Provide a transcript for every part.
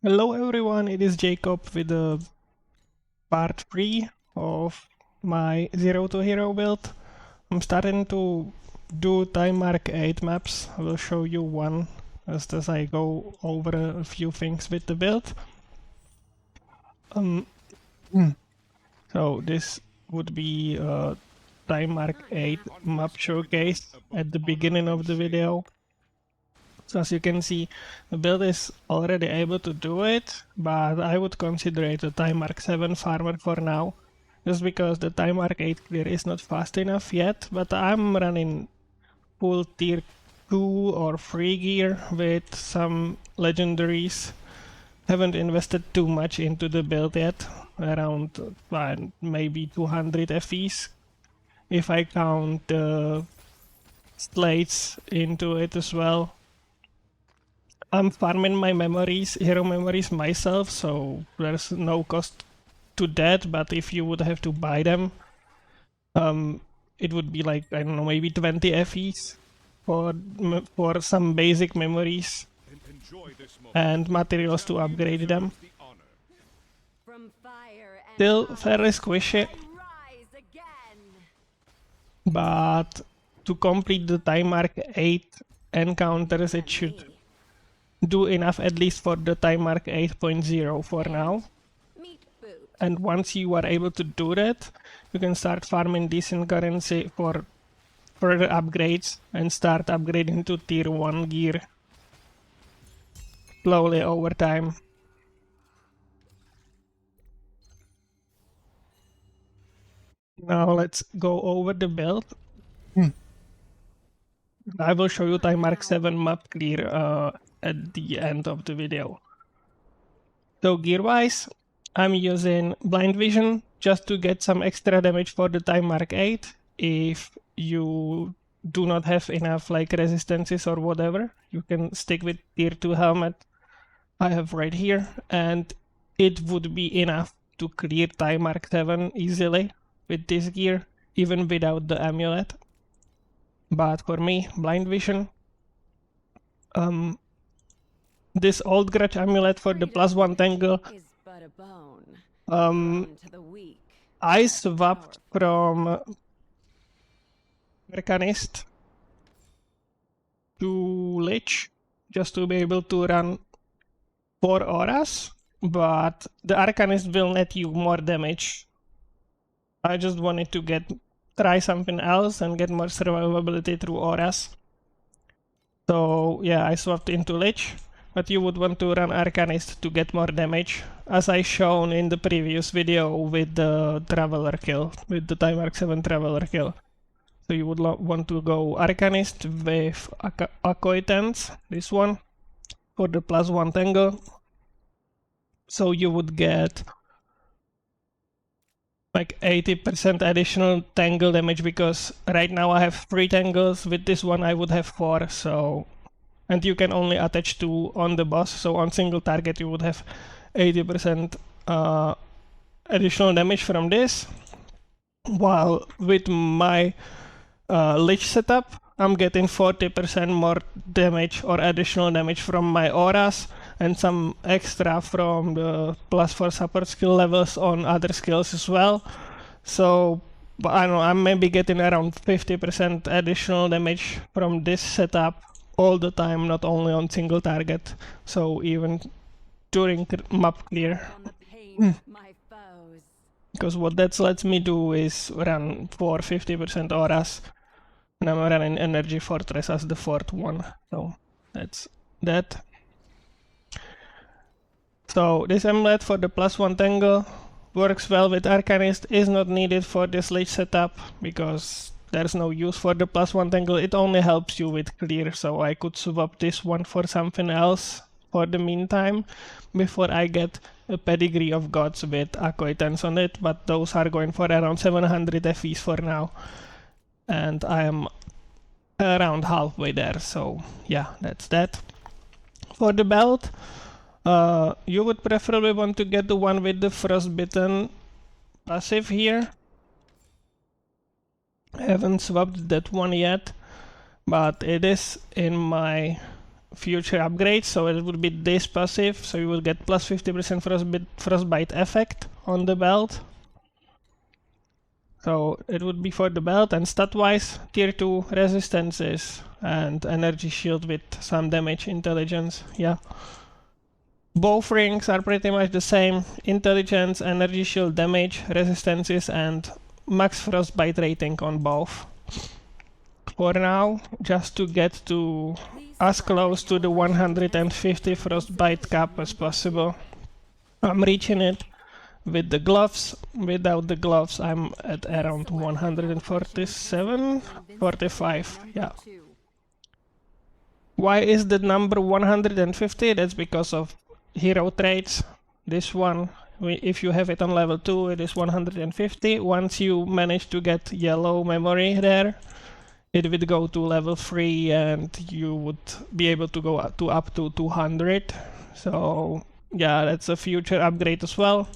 Hello everyone, it is Jacob with the part 3 of my Zero to Hero build. I'm starting to do time mark 8 maps. I will show you one just as I go over a few things with the build. So this would be a time mark 8 map showcase at the beginning of the video. So as you can see, the build is already able to do it, but I would consider it a time mark 7 farmer for now, just because the time mark 8 clear is not fast enough yet, but I'm running full tier 2 or 3 gear with some legendaries. Haven't invested too much into the build yet, around maybe 200 FEs, if I count the slates into it as well. I'm farming my hero memories myself, so there's no cost to that, but if you would have to buy them, it would be like, I don't know, maybe 20 FEs for some basic memories and materials to upgrade them. Still fairly squishy, but to complete the time mark 8 encounters, it should do enough at least for the time mark 8.0 for now. And once you are able to do that, you can start farming decent currency for further upgrades and start upgrading to tier 1 gear slowly over time. Now let's go over the build. I will show you time mark 7 map clear at the end of the video. So gear wise, I'm using blind vision just to get some extra damage for the time mark 8. If you do not have enough like resistances or whatever, you can stick with tier 2 helmet I have right here, and it would be enough to clear time mark 7 easily with this gear, even without the amulet. But for me, blind vision, this old grudge amulet for the +1 tangle, I swapped from Arcanist to Lich just to be able to run 4 auras, but the Arcanist will net you more damage. I just wanted to try something else and get more survivability through auras. So yeah, I swapped into Lich, but you would want to run Arcanist to get more damage, as I shown in the previous video with the Traveler kill, with the time mark 7 Traveler kill. So you would want to go Arcanist with Acquaintance, this one, for the +1 tangle. So you would get like 80% additional tangle damage, because right now I have 3 tangles, with this one I would have 4, so... And you can only attach 2 on the boss, so on single target you would have 80% additional damage from this. While with my Lich setup, I'm getting 40% more damage or additional damage from my auras, and some extra from the +4 support skill levels on other skills as well. So I don't know, I'm maybe getting around 50% additional damage from this setup all the time, not only on single target. So even during map clear. Because what that lets me do is run for 50% auras, and I'm running Energy Fortress as the 4th one. So that's that. So this amulet for the +1 tangle works well with Arcanist, is not needed for this Lich setup because there's no use for the +1 tangle. It only helps you with clear, so I could swap this one for something else for the meantime before I get a Pedigree of Gods with Acquaintance on it, but those are going for around 700 FEs for now, and I am around halfway there, so yeah, that's that. For the belt, you would preferably want to get the one with the Frostbitten passive here. I haven't swapped that one yet, but it is in my future upgrades. So it would be this passive, so you will get plus 50% frostbite effect on the belt. So it would be for the belt, and stat-wise, tier 2 resistances and energy shield with some damage intelligence, yeah. Both rings are pretty much the same: intelligence, energy shield, damage, resistances, and max frostbite rating on both. For now, just to get to as close to the 150 frostbite cap as possible. I'm reaching it with the gloves. Without the gloves, I'm at around 147, 45, yeah. Why is the number 150? That's because of hero traits. This one, if you have it on level 2, it is 150. Once you manage to get yellow memory there, it would go to level 3 and you would be able to go up to 200. So yeah, that's a future upgrade as well.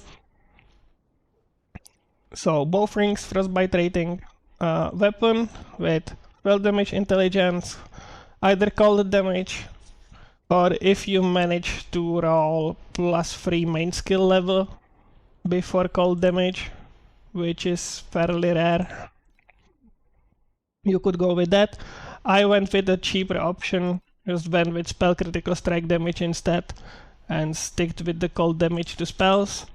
So both rings, frostbite rating, weapon with 12 damage, intelligence, either cold damage, or if you manage to roll +3 main skill level before cold damage, which is fairly rare, you could go with that. I went with a cheaper option, just went with spell critical strike damage instead, and sticked with the cold damage to spells.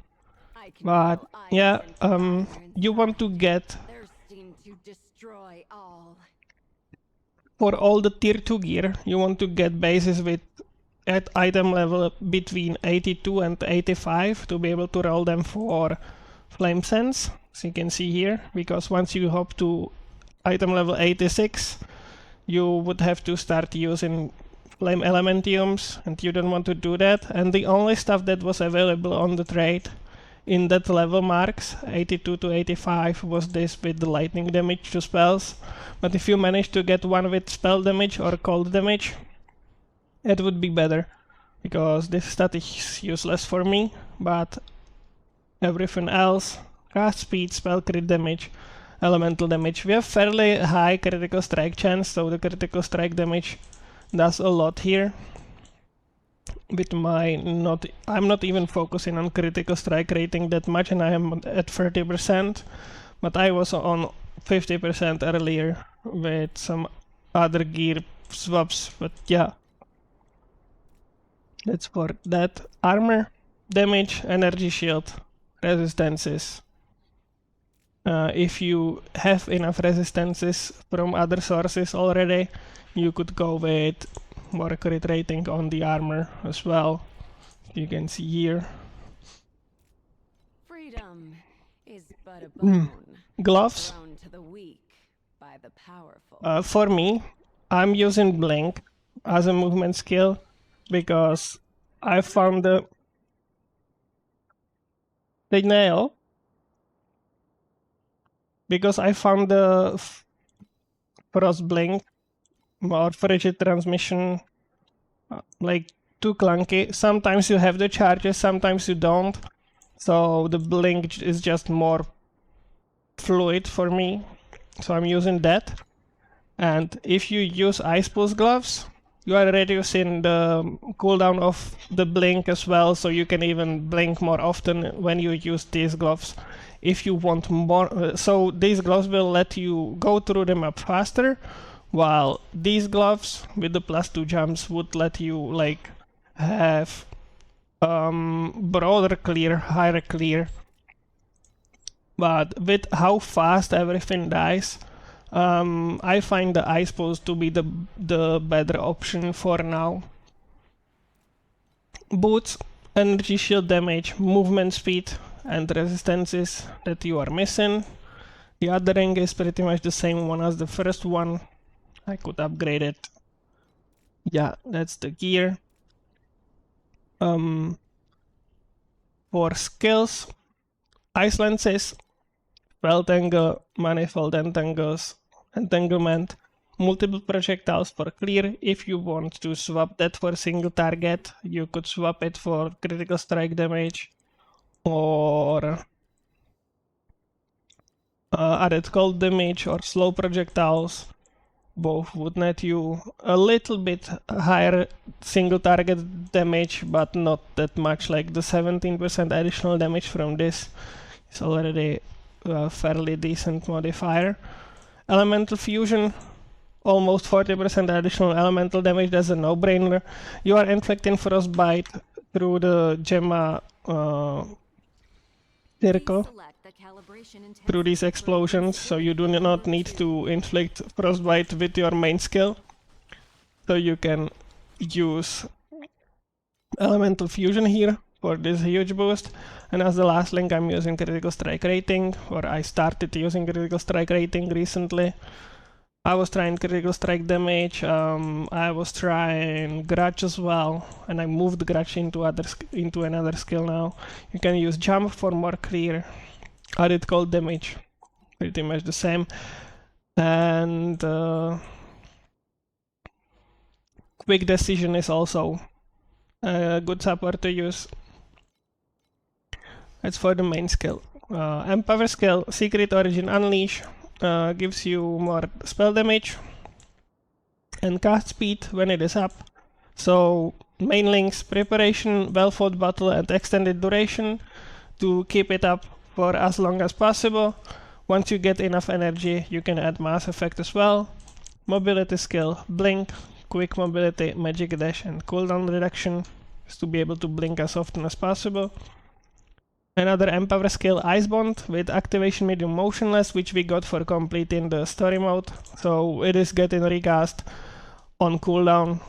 But yeah, you want to get for all the tier 2 gear, you want to get bases with at item level between 82 and 85 to be able to roll them for flame sense, as you can see here, because once you hop to item level 86, you would have to start using flame elementiums, and you don't want to do that. And the only stuff that was available on the trade in that level marks, 82 to 85, was this with the lightning damage to spells. But if you manage to get one with spell damage or cold damage, it would be better, because this stat is useless for me, but everything else, cast speed, spell crit damage, elemental damage. We have fairly high critical strike chance, so the critical strike damage does a lot here. With my I'm not even focusing on critical strike rating that much, and I am at 30%, but I was on 50% earlier with some other gear swaps, but yeah. That's for that. Armor, damage, energy shield, resistances. If you have enough resistances from other sources already, you could go with more crit rating on the armor as well. You can see here. Freedom is but a bone Gloves. thrown to the weak by the powerful. For me, I'm using blink as a movement skill because I found the nail. Because I found the frost blink or frigid transmission like too clunky. Sometimes you have the charges, sometimes you don't. So the blink is just more fluid for me. So I'm using that. And if you use Ice Pulse gloves, you are reducing the cooldown of the blink as well, so you can even blink more often when you use these gloves. If you want more, so these gloves will let you go through the map faster, while these gloves with the +2 jumps would let you like have broader clear, higher clear. But with how fast everything dies, I find the Ice Pulse to be the better option for now. Boots, energy shield damage, movement speed, and resistances that you are missing. The other ring is pretty much the same one as the first one. I could upgrade it. Yeah, that's the gear. For skills, Ice Lances, Belt Angle, Manifold Entangles, Entanglement, multiple projectiles for clear. If you want to swap that for a single target, you could swap it for critical strike damage, or added cold damage, or slow projectiles, both would net you a little bit higher single target damage, but not that much. Like the 17% additional damage from this is already a fairly decent modifier. Elemental Fusion, almost 40% additional elemental damage, that's a no-brainer. You are inflicting frostbite through the Gemma circle, through these explosions, so you do not need to inflict frostbite with your main skill. So you can use Elemental Fusion here for this huge boost. And as the last link, I'm using Critical Strike Rating, or I started using Critical Strike Rating recently. I was trying Critical Strike Damage, I was trying Grudge as well, and I moved Grudge into another skill now. You can use Jump for more clear, added cold damage, pretty much the same. And Quick Decision is also a good support to use. That's for the main skill. Empower skill, Secret Origin Unleash, gives you more spell damage and cast speed when it is up. So main links, Preparation, Well Fought Battle and Extended Duration to keep it up for as long as possible. Once you get enough energy, you can add Mass Effect as well. Mobility skill, Blink, Quick Mobility, Magic Dash and cooldown reduction, is to be able to blink as often as possible. Another Empower skill, Ice Bond, with activation medium motionless, which we got for completing the story mode, so it is getting recast on cooldown.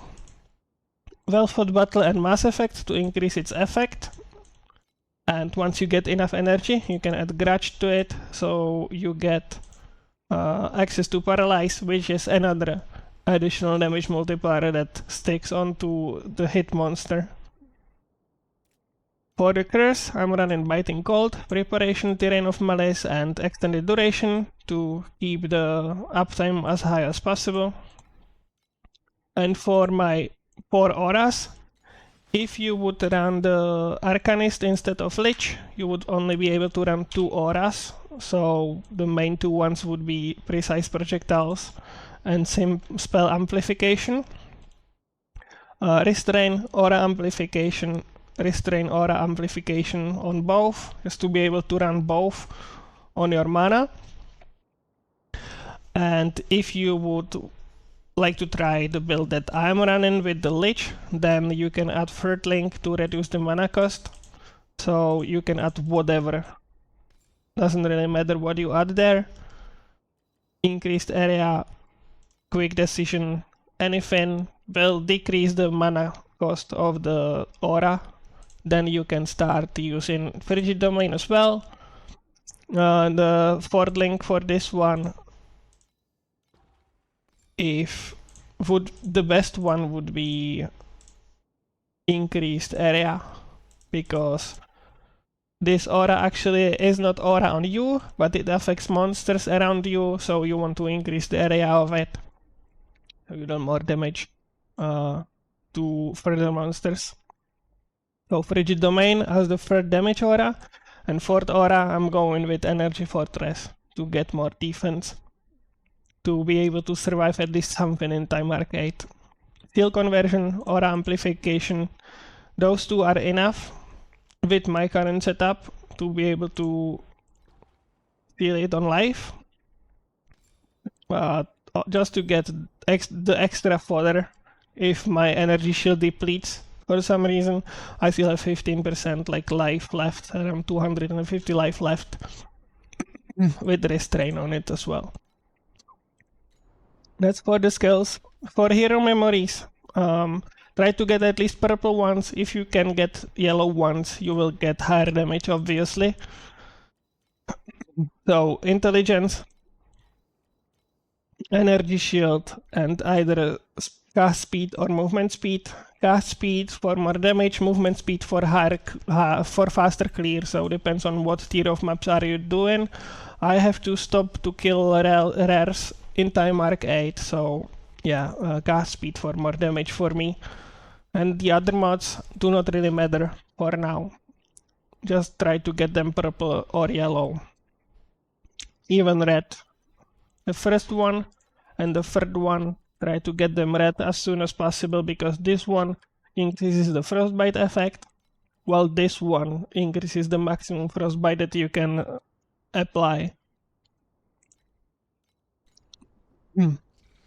Well Fought Battle and Mass Effect to increase its effect. And once you get enough energy, you can add Grudge to it, so you get access to Paralyze, which is another additional damage multiplier that sticks onto the hit monster. For the curse, I'm running Biting Cold, Preparation, Terrain of Malice and Extended Duration to keep the uptime as high as possible. And for my 4 auras, if you would run the Arcanist instead of Lich, you would only be able to run 2 auras, so the main 2 ones would be Precise Projectiles and Spell Amplification. Restrain, Aura Amplification, Restrain, Aura Amplification on both, just to be able to run both on your mana. And if you would like to try the build that I'm running with the Lich, then you can add Third Link to reduce the mana cost. So you can add whatever, doesn't really matter what you add there. Increased area, Quick Decision, anything will decrease the mana cost of the aura. Then you can start using Frigid Domain as well. The 4th link for this one, the best one would be Increased Area, because this aura actually is not aura on you, but it affects monsters around you, so you want to increase the area of it, so you do more damage to further monsters. So Frigid Domain as the 3rd damage aura, and 4th aura I'm going with Energy Fortress to get more defense, to be able to survive at least something in Time Arc 8. Steel Conversion, Aura Amplification, those 2 are enough with my current setup to be able to steal it on life. Just to get the extra fodder if my energy shield depletes. For some reason, I still have 15% like life left, around 250 life left, with Restrain on it as well. That's for the skills. For hero memories, try to get at least purple ones. If you can get yellow ones, you will get higher damage, obviously. So, Intelligence, Energy Shield, and either cast speed or movement speed. Cast speed for more damage, movement speed for faster clear, so depends on what tier of maps are you doing. I have to stop to kill rares in Time Arc 8, so yeah, cast speed for more damage for me. And the other mods do not really matter for now. Just try to get them purple or yellow. Even red. The first one, and the third one, try to get them red as soon as possible, because this one increases the frostbite effect, while this one increases the maximum frostbite that you can apply. You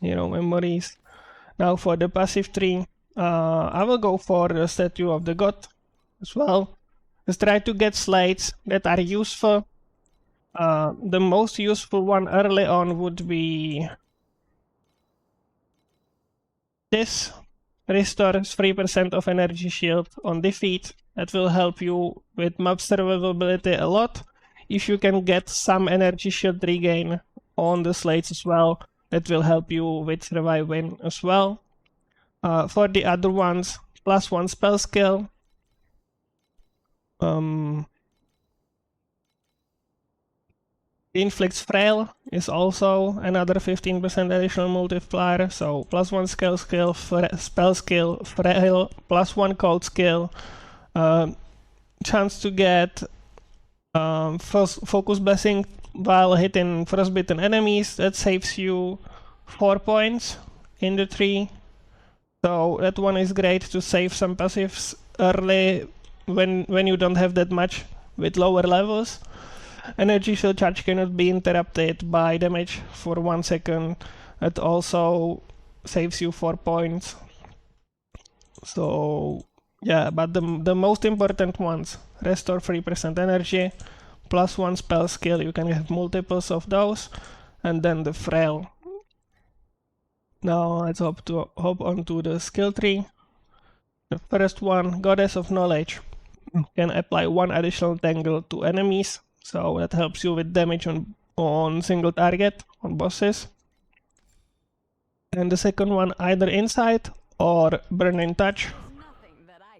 know, memories. Now for the passive tree, I will go for the Statue of the God as well. Just try to get slates that are useful. The most useful one early on would be this. Restores 3% of energy shield on defeat. That will help you with map survivability a lot. If you can get some energy shield regain on the slates as well, that will help you with surviving as well. For the other ones, +1 spell skill. Inflicts Frail is also another 15% additional multiplier, so +1 spell skill, Frail, +1 cold skill, chance to get Focus Blessing while hitting frostbitten enemies. That saves you 4 points in the tree, so that one is great to save some passives early when you don't have that much with lower levels. Energy shield charge cannot be interrupted by damage for 1 second. It also saves you 4 points. So yeah, but the most important ones, restore 3% energy, +1 spell skill, you can have multiples of those, and then the frail. Now let's hop onto the skill tree. The first one, Goddess of Knowledge, can apply 1 additional tangle to enemies. So that helps you with damage on single target, on bosses. And the second one, either Insight or Burning Touch.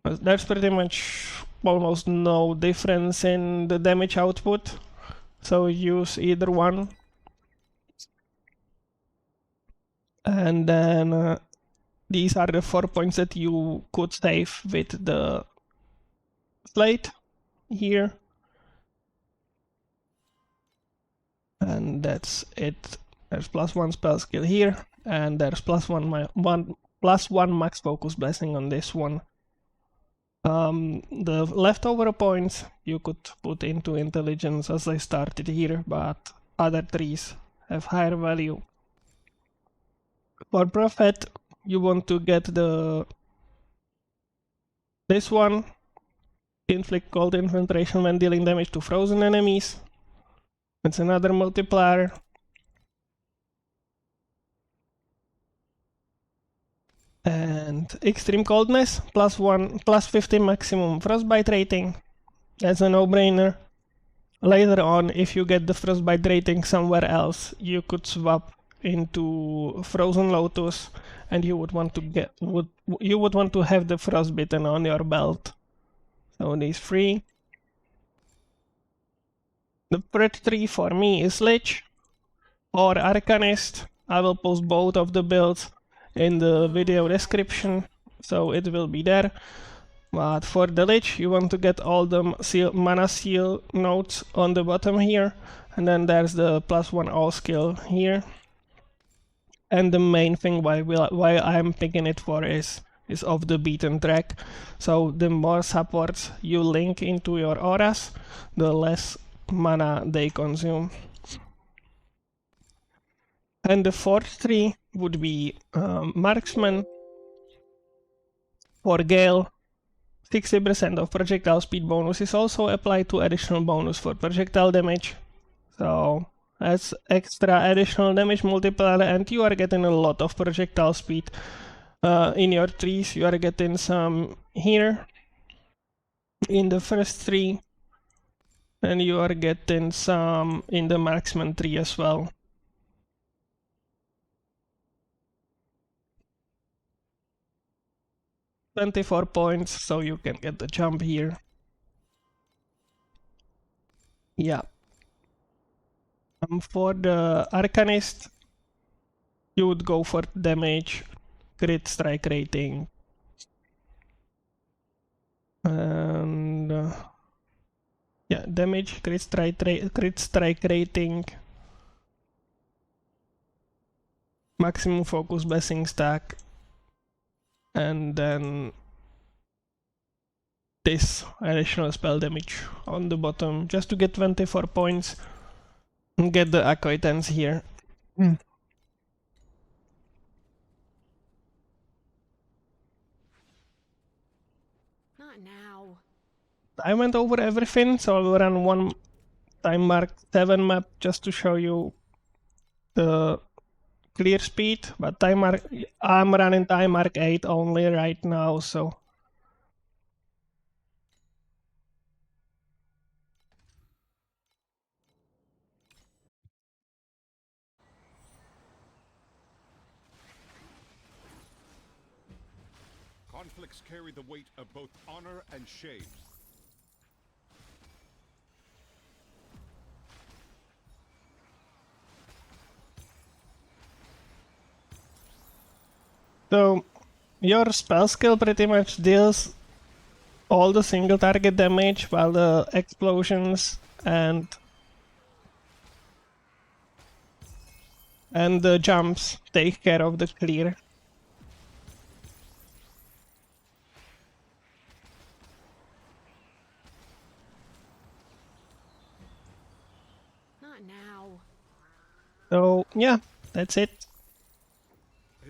There's pretty much almost no difference in the damage output, so use either one. And then these are the 4 points that you could save with the slate here. And that's it. There's +1 spell skill here, and there's +1 max focus blessing on this one. The leftover points you could put into intelligence as I started here, but other trees have higher value. For Prophet, you want to get this one, inflict cold infiltration when dealing damage to frozen enemies. It's another multiplier. And extreme coldness, +50 maximum frostbite rating. That's a no-brainer. Later on, if you get the frostbite rating somewhere else, you could swap into Frozen Lotus, and you would want to have the frostbitten on your belt. So these 3. The third tree for me is Lich or Arcanist. I will post both of the builds in the video description, so it will be there. But for the Lich, you want to get all the mana seal nodes on the bottom here, and then there's the +1 all skill here. And the main thing why I'm picking it for is off the beaten track. So the more supports you link into your auras, the less mana they consume. And the fourth tree would be Marksman. For Gale, 60% of projectile speed bonus is also applied to additional bonus for projectile damage. So that's extra additional damage multiplier, and you are getting a lot of projectile speed in your trees. You are getting some here in the first tree, and you are getting some in the Marksman tree as well. $24 points, so you can get the jump here. Yeah. For the Arcanist, you would go for damage, crit strike rating, and yeah, damage, crit strike rating, maximum focus blessing stack, and then this additional spell damage on the bottom, just to get 24 points and get the acquaintance here. Not now. I went over everything, so I'll run one time mark 7 map just to show you the clear speed, but I'm running time mark 8 only right now, so Conflicts carry the weight of both honor and shame. so your spell skill pretty much deals all the single target damage, while the explosions and the jumps take care of the clear. Not now. So yeah, that's it.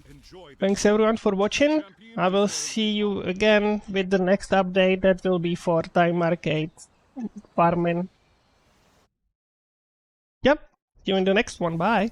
Enjoy the Thanks everyone for watching. I will see you again with the next update that will be for Time Arcade farming. Yep, see you in the next one. Bye.